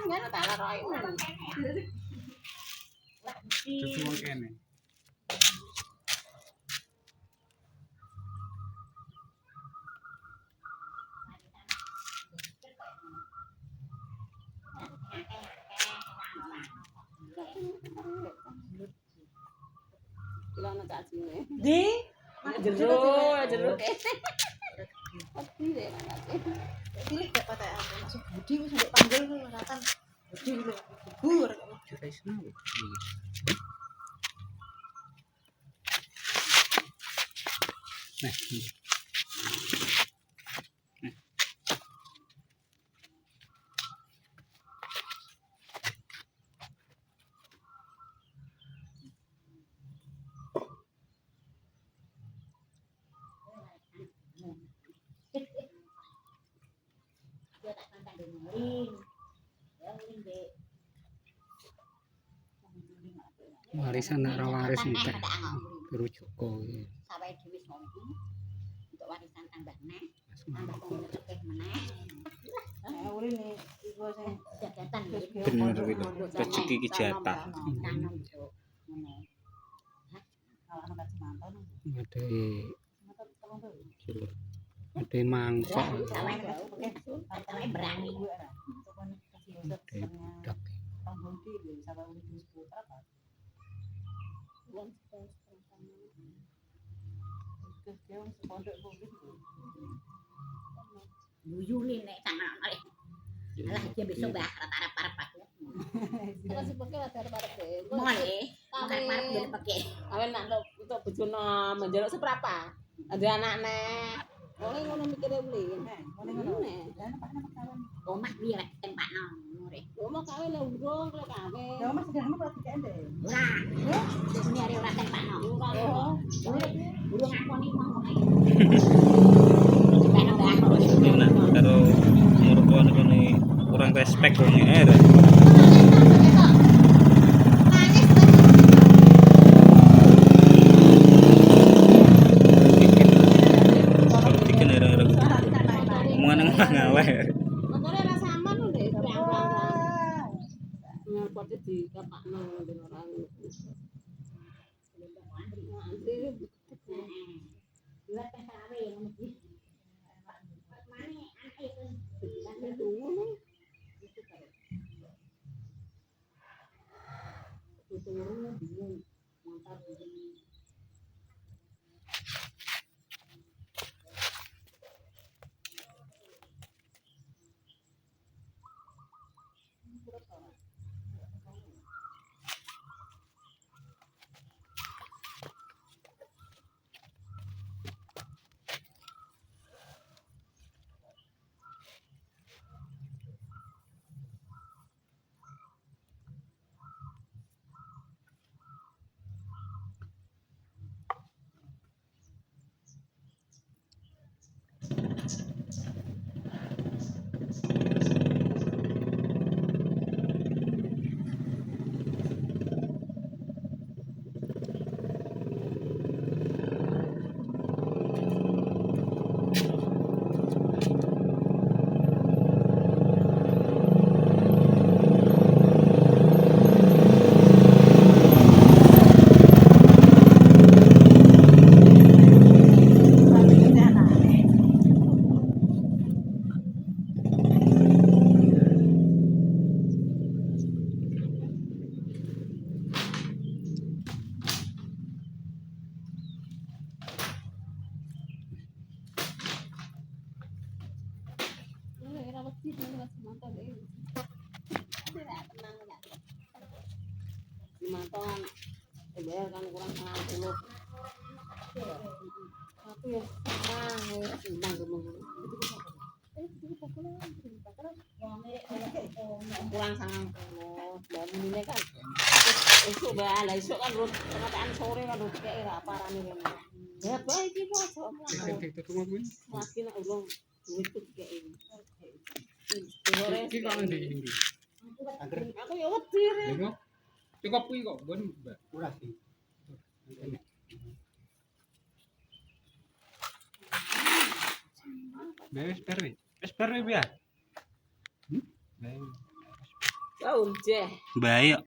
Ngono tak lara iku. Dudu wong kene. Kula ana cacine. Di Jero. Pasti deh. cilik gak patek aku masuk budi wis ndek panggil ora kan. Budi lho. Bur. Jure seneng. Nah. Warisan nak ra waris entek. Biru Joko iki. Sawai dhewe sompu untuk warisan tambah neh, tambah pengurus meneh. Urine iku sing Jabatan Bener itu. Rezeki ki jatah. Tanam yo ngono. awakno kaji mantan. Ade ade mangkok. Sawai sawai berani. Ade budak. Tanggung ki sawai urip wis putra. Wong Keong sepondok kuwi. Buyune nek tangan arek. Alah iki besok mbah arep-arep aku. Terus sepeke arep-arep deh. Mole, arep-arep dhewe peke. Awen nak untuk bojone menjaluk seberapa? Ada anakne. Wong ngono mikire uli. Ngene ngono. Lah nek pakne kawan. Omah piye rek tempakno ngono rek. Omah kawe lho urung lek kawe. Ya mas sederhana kok dikende. Ora. Wis ini arek ora tempakno. Urung ngakoni ngomong ae. Enak karo mertua niku kurang respect wong bikin era-era omongan ngawe. Montore rasa aman lho Dek, priang-priang. Ngepot di kapakno ben ora ngono. Antri. Lah teh kawe ngono iki. Mane anake itu. Lah ngono. Turun bingung. Montar bingung. Dimanton bayar kan kurang 90. Aku ya senang kurang 90. Dan ini kan esuk bae lah esuk kan pengataan sore kan kayak ora parane kene. Ya bae iki poso. Lagi nek urung duit ku dikeki. Sore Iki kok ndi iki? aku ya wedi re. Lha cukup kuwi kok bon Mbak. Ora sih. Wis perwe. Wis perwe ya. Tahu je. Baik.